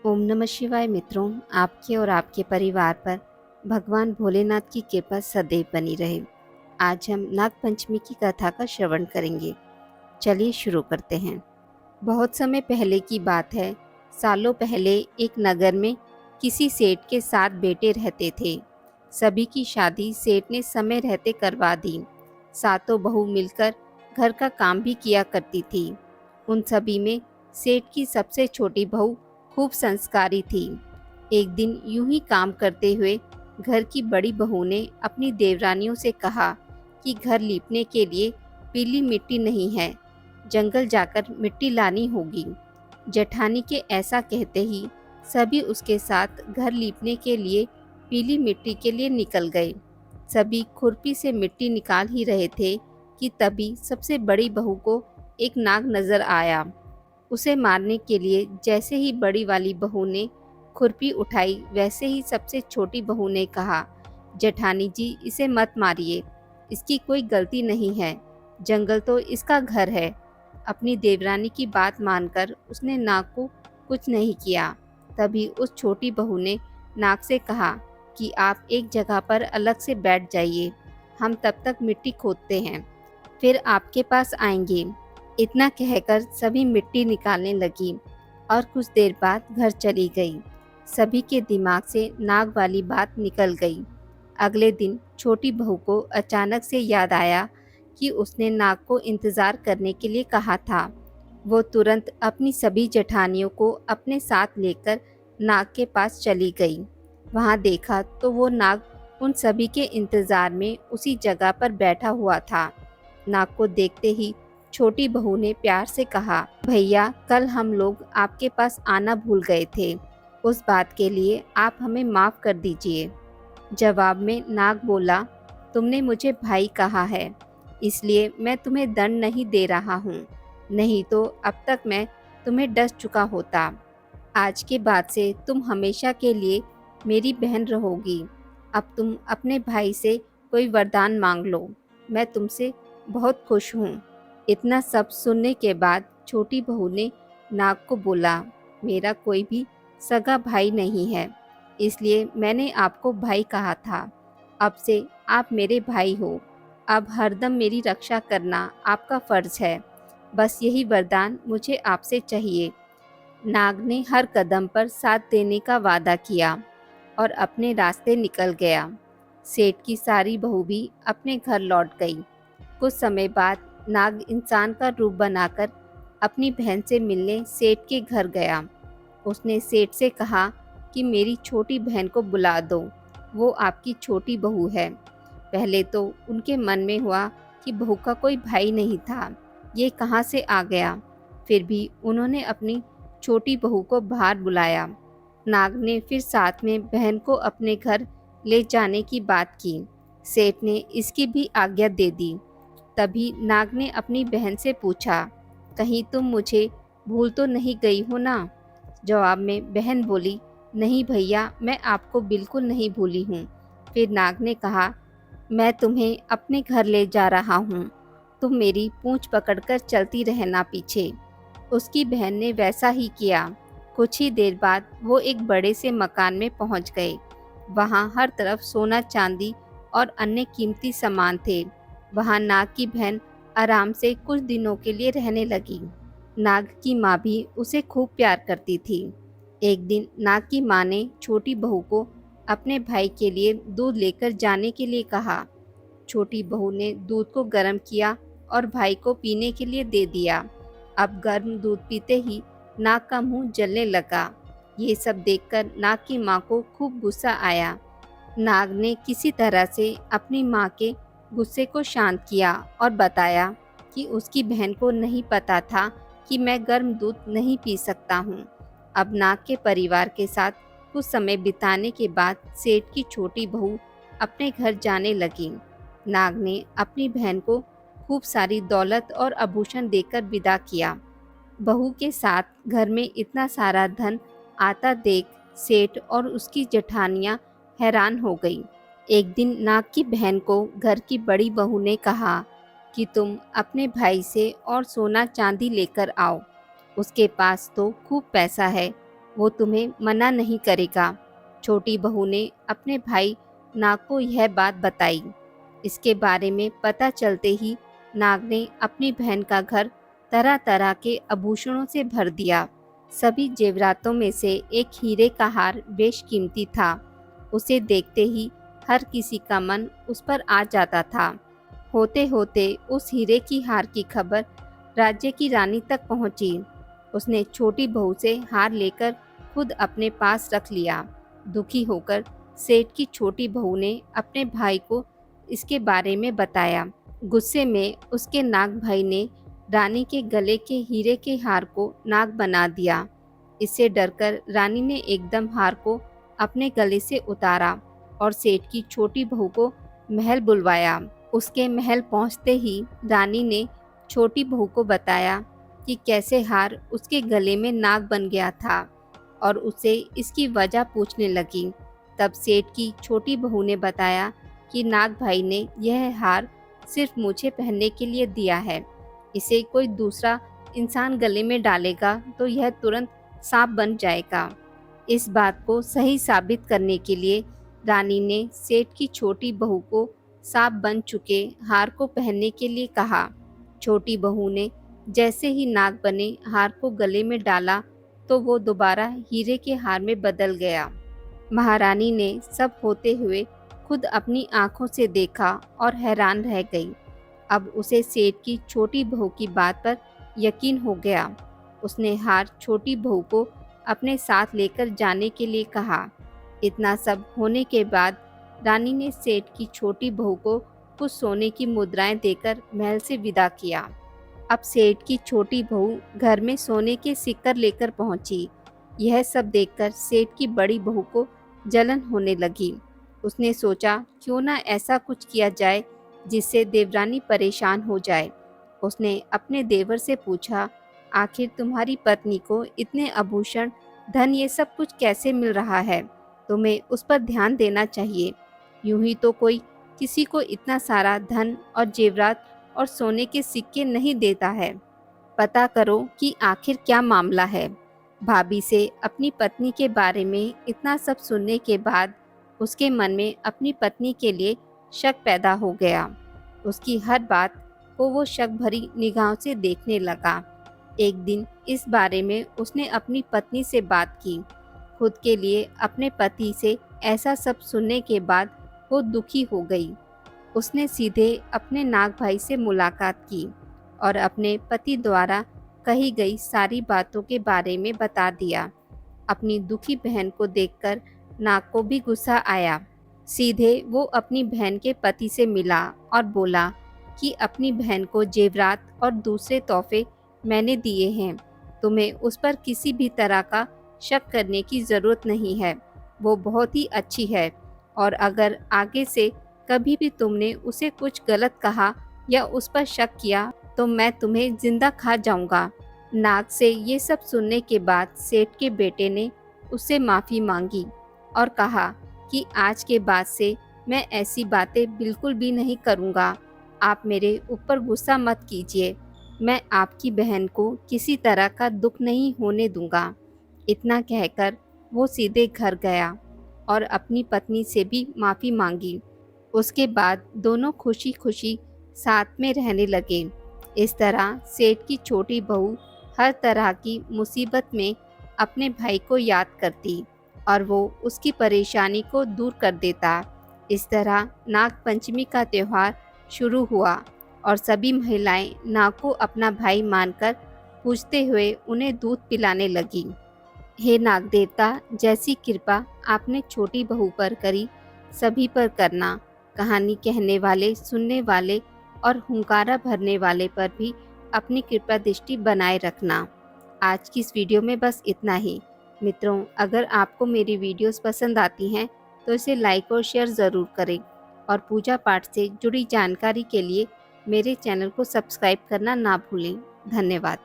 ओम नमः शिवाय मित्रों, आपके और आपके परिवार पर भगवान भोलेनाथ की कृपा सदैव बनी रहे। आज हम नाग पंचमी की कथा का श्रवण करेंगे। चलिए शुरू करते हैं। बहुत समय पहले की बात है। सालों पहले एक नगर में किसी सेठ के 7 बेटे रहते थे। सभी की शादी सेठ ने समय रहते करवा दी। सातों बहू मिलकर घर का काम भी किया करती थी। उन सभी में सेठ की सबसे छोटी बहू खूब संस्कारी थी। एक दिन यूं ही काम करते हुए घर की बड़ी बहू ने अपनी देवरानियों से कहा कि घर लीपने के लिए पीली मिट्टी नहीं है, जंगल जाकर मिट्टी लानी होगी। जेठानी के ऐसा कहते ही सभी उसके साथ घर लीपने के लिए पीली मिट्टी के लिए निकल गए। सभी खुरपी से मिट्टी निकाल ही रहे थे कि तभी सबसे बड़ी बहू को एक नाग नजर आया। उसे मारने के लिए जैसे ही बड़ी वाली बहू ने खुरपी उठाई, वैसे ही सबसे छोटी बहू ने कहा, जेठानी जी इसे मत मारिए, इसकी कोई गलती नहीं है, जंगल तो इसका घर है। अपनी देवरानी की बात मानकर उसने नाग को कुछ नहीं किया। तभी उस छोटी बहू ने नाग से कहा कि आप एक जगह पर अलग से बैठ जाइए, हम तब तक मिट्टी खोदते हैं, फिर आपके पास आएंगे। इतना कहकर सभी मिट्टी निकालने लगी और कुछ देर बाद घर चली गई। सभी के दिमाग से नाग वाली बात निकल गई। अगले दिन छोटी बहू को अचानक से याद आया कि उसने नाग को इंतज़ार करने के लिए कहा था। वो तुरंत अपनी सभी जेठानियों को अपने साथ लेकर नाग के पास चली गई। वहाँ देखा तो वो नाग उन सभी के इंतज़ार में उसी जगह पर बैठा हुआ था। नाग को देखते ही छोटी बहू ने प्यार से कहा, भैया कल हम लोग आपके पास आना भूल गए थे, उस बात के लिए आप हमें माफ़ कर दीजिए। जवाब में नाग बोला, तुमने मुझे भाई कहा है, इसलिए मैं तुम्हें दंड नहीं दे रहा हूँ, नहीं तो अब तक मैं तुम्हें डस चुका होता। आज के बाद से तुम हमेशा के लिए मेरी बहन रहोगी। अब तुम अपने भाई से कोई वरदान मांग लो, मैं तुमसे बहुत खुश हूँ। इतना सब सुनने के बाद छोटी बहू ने नाग को बोला, मेरा कोई भी सगा भाई नहीं है, इसलिए मैंने आपको भाई कहा था। अब से आप मेरे भाई हो। अब हरदम मेरी रक्षा करना आपका फर्ज है। बस यही वरदान मुझे आपसे चाहिए। नाग ने हर कदम पर साथ देने का वादा किया और अपने रास्ते निकल गया। सेठ की सारी बहू भी अपने घर लौट गई। कुछ समय बाद नाग इंसान का रूप बनाकर अपनी बहन से मिलने सेठ के घर गया। उसने सेठ से कहा कि मेरी छोटी बहन को बुला दो, वो आपकी छोटी बहू है। पहले तो उनके मन में हुआ कि बहू का कोई भाई नहीं था, ये कहाँ से आ गया। फिर भी उन्होंने अपनी छोटी बहू को बाहर बुलाया। नाग ने फिर साथ में बहन को अपने घर ले जाने की बात की। सेठ ने इसकी भी आज्ञा दे दी। तभी नाग ने अपनी बहन से पूछा, कहीं तुम मुझे भूल तो नहीं गई हो ना? जवाब में बहन बोली, नहीं भैया, मैं आपको बिल्कुल नहीं भूली हूँ। फिर नाग ने कहा, मैं तुम्हें अपने घर ले जा रहा हूँ, तुम मेरी पूंछ पकड़कर चलती रहना पीछे। उसकी बहन ने वैसा ही किया। कुछ ही देर बाद वो एक बड़े से मकान में पहुँच गए। वहाँ हर तरफ सोना चांदी और अन्य कीमती सामान थे। वहाँ नाग की बहन आराम से कुछ दिनों के लिए रहने लगी। नाग की माँ भी उसे खूब प्यार करती थी। एक दिन नाग की माँ ने छोटी बहू को अपने भाई के लिए दूध लेकर जाने के लिए कहा। छोटी बहू ने दूध को गर्म किया और भाई को पीने के लिए दे दिया। अब गर्म दूध पीते ही नाग का मुंह जलने लगा। ये सब देखकर नाग की माँ को खूब गुस्सा आया। नाग ने किसी तरह से अपनी माँ के गुस्से को शांत किया और बताया कि उसकी बहन को नहीं पता था कि मैं गर्म दूध नहीं पी सकता हूँ। अब नाग के परिवार के साथ कुछ समय बिताने के बाद सेठ की छोटी बहू अपने घर जाने लगी। नाग ने अपनी बहन को खूब सारी दौलत और आभूषण देकर विदा किया। बहू के साथ घर में इतना सारा धन आता देख सेठ और उसकी जेठानियां हैरान हो गई। एक दिन नाग की बहन को घर की बड़ी बहू ने कहा कि तुम अपने भाई से और सोना चांदी लेकर आओ, उसके पास तो खूब पैसा है, वो तुम्हें मना नहीं करेगा। छोटी बहू ने अपने भाई नाग को यह बात बताई। इसके बारे में पता चलते ही नाग ने अपनी बहन का घर तरह तरह के आभूषणों से भर दिया। सभी जेवरातों में से एक हीरे का हार बेशकीमती था। उसे देखते ही हर किसी का मन उस पर आ जाता था। होते होते उस हीरे की हार की खबर राज्य की रानी तक पहुंची। उसने छोटी बहू से हार लेकर खुद अपने पास रख लिया। दुखी होकर सेठ की छोटी बहू ने अपने भाई को इसके बारे में बताया। गुस्से में उसके नाग भाई ने रानी के गले के हीरे के हार को नाग बना दिया। इससे डरकर रानी ने एकदम हार को अपने गले से उतारा और सेठ की छोटी बहू को महल बुलवाया। उसके महल पहुंचते ही रानी ने छोटी बहू को बताया कि कैसे हार उसके गले में नाग बन गया था और उसे इसकी वजह पूछने लगी। तब सेठ की छोटी बहू ने बताया कि नाग भाई ने यह हार सिर्फ मुझे पहनने के लिए दिया है। इसे कोई दूसरा इंसान गले में डालेगा तो यह तुरंत सांप बन जाएगा। इस बात को सही साबित करने के लिए रानी ने सेठ की छोटी बहू को सांप बन चुके हार को पहनने के लिए कहा। छोटी बहू ने जैसे ही नाग बने हार को गले में डाला तो वो दोबारा हीरे के हार में बदल गया। महारानी ने सब होते हुए खुद अपनी आंखों से देखा और हैरान रह गई। अब उसे सेठ की छोटी बहू की बात पर यकीन हो गया। उसने हार छोटी बहू को अपने साथ लेकर जाने के लिए कहा। इतना सब होने के बाद रानी ने सेठ की छोटी बहू को कुछ सोने की मुद्राएं देकर महल से विदा किया। अब सेठ की छोटी बहू घर में सोने के सिक्कर लेकर पहुंची। यह सब देखकर सेठ की बड़ी बहू को जलन होने लगी। उसने सोचा क्यों ना ऐसा कुछ किया जाए जिससे देवरानी परेशान हो जाए। उसने अपने देवर से पूछा, आखिर तुम्हारी पत्नी को इतने आभूषण, धन, ये सब कुछ कैसे मिल रहा है? तुम्हें उस पर ध्यान देना चाहिए। यूं ही तो कोई किसी को इतना सारा धन और जेवरात और सोने के सिक्के नहीं देता है। पता करो कि आखिर क्या मामला है। भाभी से अपनी पत्नी के बारे में इतना सब सुनने के बाद उसके मन में अपनी पत्नी के लिए शक पैदा हो गया। उसकी हर बात को वो शक भरी निगाहों से देखने लगा। एक दिन इस बारे में उसने अपनी पत्नी से बात की। खुद के लिए अपने पति से ऐसा सब सुनने के बाद वो दुखी हो गई। उसने सीधे अपने नाग भाई से मुलाकात की और अपने पति द्वारा कही गई सारी बातों के बारे में बता दिया। अपनी दुखी बहन को देखकर नाग को भी गुस्सा आया। सीधे वो अपनी बहन के पति से मिला और बोला कि अपनी बहन को जेवरात और दूसरे तोहफे मैंने दिए हैं। तुम्हें उस पर किसी भी तरह का शक करने की ज़रूरत नहीं है। वो बहुत ही अच्छी है और अगर आगे से कभी भी तुमने उसे कुछ गलत कहा या उस पर शक किया तो मैं तुम्हें जिंदा खा जाऊंगा। नाग से ये सब सुनने के बाद सेठ के बेटे ने उससे माफ़ी मांगी और कहा कि आज के बाद से मैं ऐसी बातें बिल्कुल भी नहीं करूँगा। आप मेरे ऊपर गुस्सा मत कीजिए। मैं आपकी बहन को किसी तरह का दुख नहीं होने दूंगा। इतना कहकर वो सीधे घर गया और अपनी पत्नी से भी माफ़ी मांगी। उसके बाद दोनों खुशी खुशी साथ में रहने लगे। इस तरह सेठ की छोटी बहू हर तरह की मुसीबत में अपने भाई को याद करती और वो उसकी परेशानी को दूर कर देता। इस तरह नाग पंचमी का त्यौहार शुरू हुआ और सभी महिलाएं नाग को अपना भाई मानकर पूजते हुए उन्हें दूध पिलाने लगी। हे नाग देवता, जैसी कृपा आपने छोटी बहू पर करी सभी पर करना। कहानी कहने वाले, सुनने वाले और हुंकारा भरने वाले पर भी अपनी कृपा दृष्टि बनाए रखना। आज की इस वीडियो में बस इतना ही। मित्रों, अगर आपको मेरी वीडियोस पसंद आती हैं तो इसे लाइक और शेयर ज़रूर करें और पूजा पाठ से जुड़ी जानकारी के लिए मेरे चैनल को सब्सक्राइब करना ना भूलें। धन्यवाद।